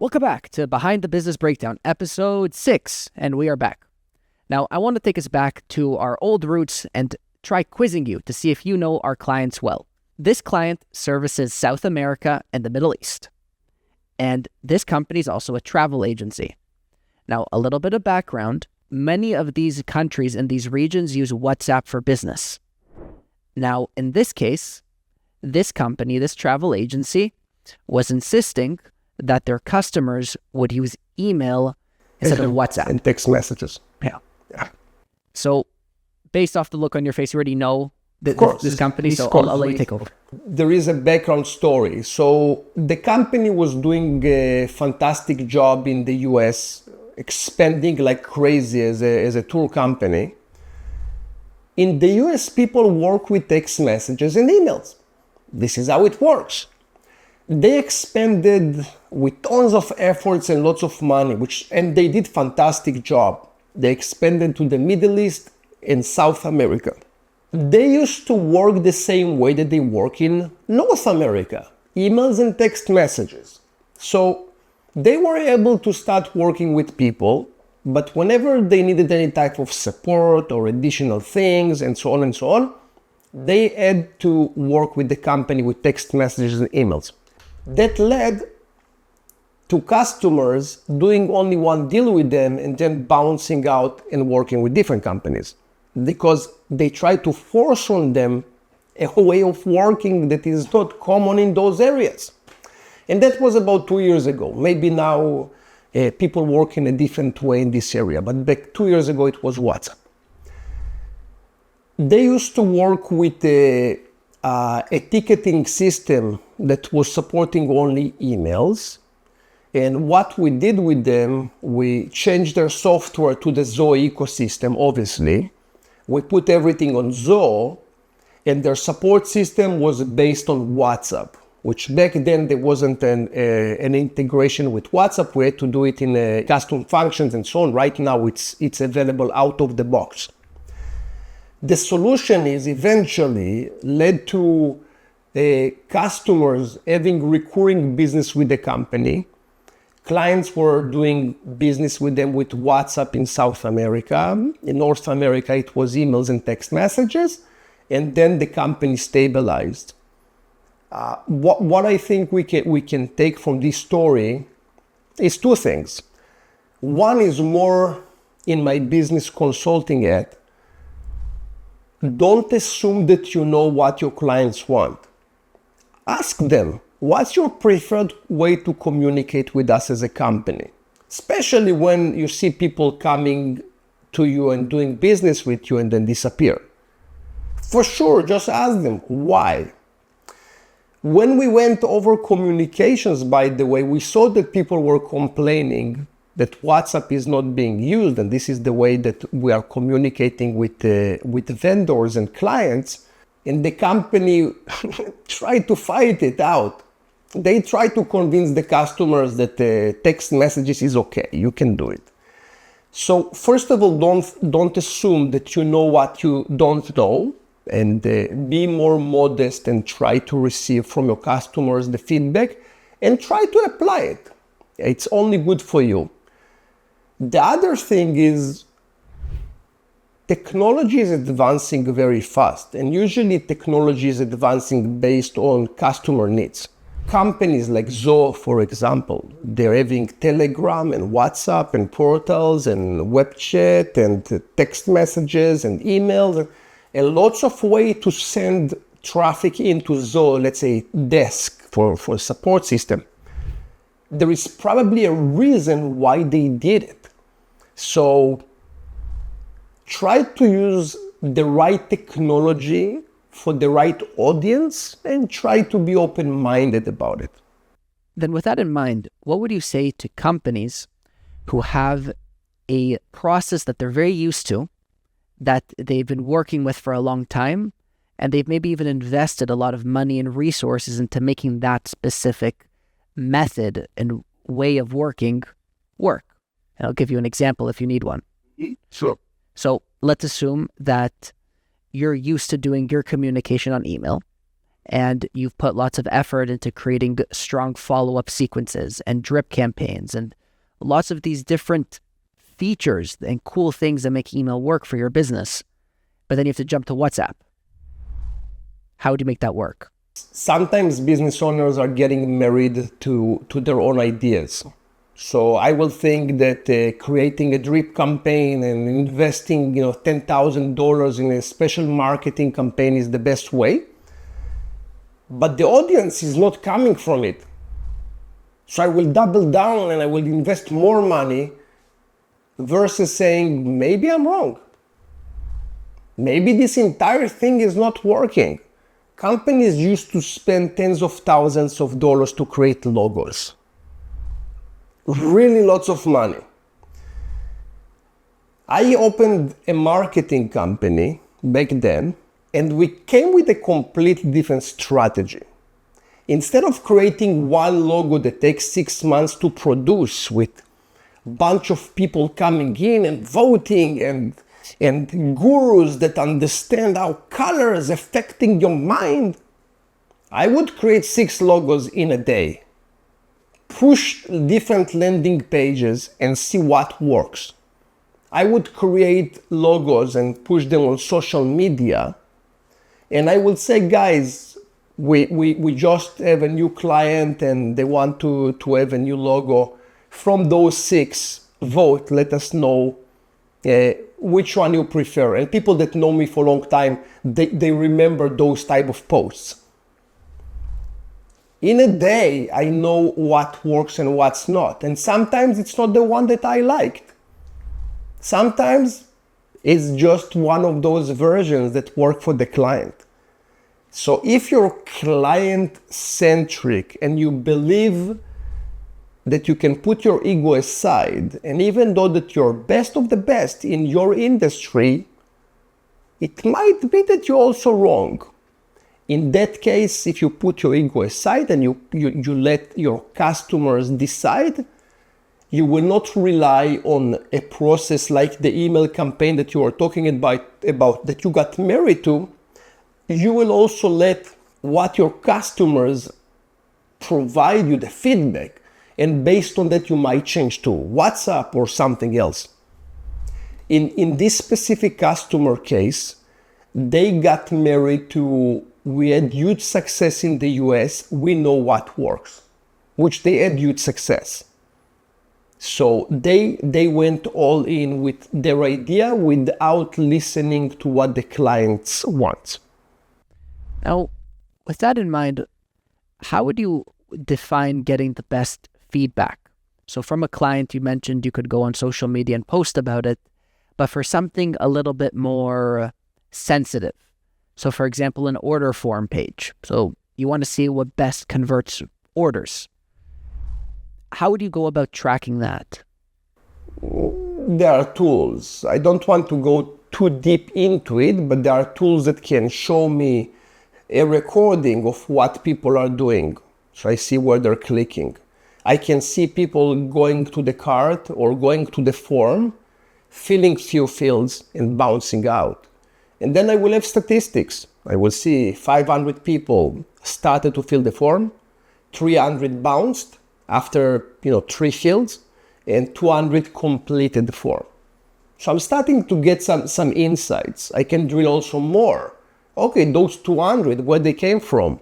Welcome back to Behind the Business Breakdown, episode 6, and we are back. Now, I want to take us back to our old roots and try quizzing you to see if you know our clients well. This client services South America and the Middle East, and this company is also a travel agency. Now, a little bit of background. Many of these countries in these regions use WhatsApp for business. Now, in this case, this company, this travel agency, was insisting that their customers would use email instead of WhatsApp. And text messages. Yeah. So, based off the look on your face, you already know this company, so I'll let you take over. There is a background story. So, the company was doing a fantastic job in the US, expanding like crazy as a tour company. In the US, people work with text messages and emails. This is how it works. They expanded with tons of efforts and lots of money, and they did fantastic job. They expanded to the Middle East and South America. They used to work the same way that they work in North America, emails and text messages. So they were able to start working with people, but whenever they needed any type of support or additional things and so on, they had to work with the company with text messages and emails. That led to customers doing only one deal with them and then bouncing out and working with different companies because they try to force on them a way of working that is not common in those areas. And that was about 2 years ago. Maybe now people work in a different way in this area, but back 2 years ago it was WhatsApp. They used to work with a ticketing system that was supporting only emails. And what we did with them, we changed their software to the Zoho ecosystem, obviously. We put everything on Zoho, and their support system was based on WhatsApp, which back then there wasn't an integration with WhatsApp. We had to do it in custom functions and so on. Right now, it's available out of the box. The solution is eventually led to customers having recurring business with the company. Clients were doing business with them with WhatsApp in South America. In North America, it was emails and text messages. And then the company stabilized. What I think we can take from this story is two things. One is more in my business consulting hat. Don't assume that you know what your clients want. Ask them, what's your preferred way to communicate with us as a company? Especially when you see people coming to you and doing business with you and then disappear. For sure, just ask them why. When we went over communications, by the way, we saw that people were complaining that WhatsApp is not being used, and this is the way that we are communicating with vendors and clients. And the company tried to fight it out. They try to convince the customers that text messages is okay, you can do it. So first of all, don't assume that you know what you don't know, and be more modest and try to receive from your customers the feedback and try to apply it. It's only good for you. The other thing is technology is advancing very fast, and usually technology is advancing based on customer needs. Companies like Zoho, for example, they're having Telegram and WhatsApp and portals and web chat and text messages and emails and lots of ways to send traffic into Zoho, let's say desk for a support system. There is probably a reason why they did it. So try to use the right technology for the right audience and try to be open-minded about it. Then with that in mind, what would you say to companies who have a process that they're very used to, that they've been working with for a long time, and they've maybe even invested a lot of money and resources into making that specific method and way of working work? And I'll give you an example if you need one. Sure. So let's assume that you're used to doing your communication on email, and you've put lots of effort into creating strong follow-up sequences and drip campaigns and lots of these different features and cool things that make email work for your business. But then you have to jump to WhatsApp. How would you make that work? Sometimes business owners are getting married to their own ideas. So I will think that creating a drip campaign and investing, $10,000 in a special marketing campaign is the best way. But the audience is not coming from it. So I will double down and I will invest more money versus saying, maybe I'm wrong. Maybe this entire thing is not working. Companies used to spend tens of thousands of dollars to create logos. Really lots of money. I opened a marketing company back then, and we came with a completely different strategy. Instead of creating one logo that takes 6 months to produce with a bunch of people coming in and voting and gurus that understand how colors affecting your mind, I would create 6 logos in a day, push different landing pages and see what works. I would create logos and push them on social media, and I would say, guys, we just have a new client and they want to have a new logo. From those 6, vote, let us know which one you prefer. And people that know me for a long time, they remember those type of posts. In a day, I know what works and what's not. And sometimes it's not the one that I liked. Sometimes it's just one of those versions that work for the client. So if you're client-centric and you believe that you can put your ego aside, and even though that you're best of the best in your industry, it might be that you're also wrong. In that case, if you put your ego aside and you let your customers decide, you will not rely on a process like the email campaign that you are talking about that you got married to. You will also let what your customers provide you the feedback, and based on that you might change to WhatsApp or something else. In this specific customer case, they got married to, we had huge success in the US, we know what works, which they had huge success. So they went all in with their idea without listening to what the clients want. Now, with that in mind, how would you define getting the best feedback? So from a client, you mentioned you could go on social media and post about it, but for something a little bit more sensitive. So for example, an order form page. So you want to see what best converts orders. How would you go about tracking that? There are tools. I don't want to go too deep into it, but there are tools that can show me a recording of what people are doing. So I see where they're clicking. I can see people going to the cart or going to the form, filling few fields and bouncing out. And then I will have statistics. I will see 500 people started to fill the form, 300 bounced after 3 fields, and 200 completed the form. So I'm starting to get some insights. I can drill also more. Okay, those 200, where they came from,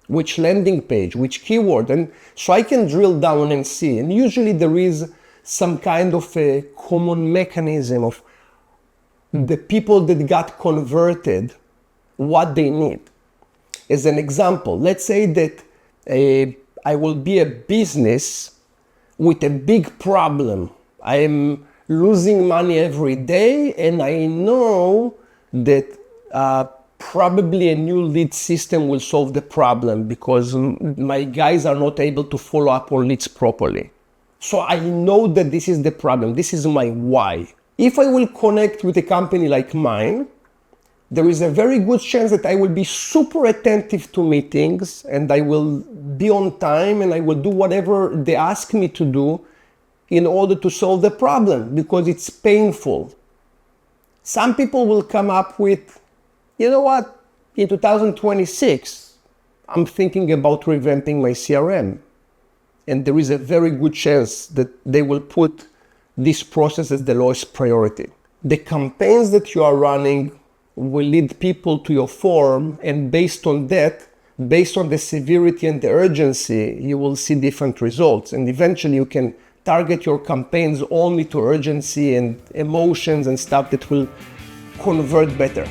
which landing page, which keyword, and so I can drill down and see. And usually there is some kind of a common mechanism of the people that got converted, what they need. As an example, let's say that I will be a business with a big problem. I am losing money every day, and I know that probably a new lead system will solve the problem because my guys are not able to follow up on leads properly. So I know that this is the problem. This is my why. If I will connect with a company like mine, there is a very good chance that I will be super attentive to meetings and I will be on time and I will do whatever they ask me to do in order to solve the problem because it's painful. Some people will come up with, you know what, in 2026, I'm thinking about revamping my CRM. And there is a very good chance that they will put this process as the lowest priority. The campaigns that you are running will lead people to your form, and based on that, based on the severity and the urgency, you will see different results. And eventually you can target your campaigns only to urgency and emotions and stuff that will convert better.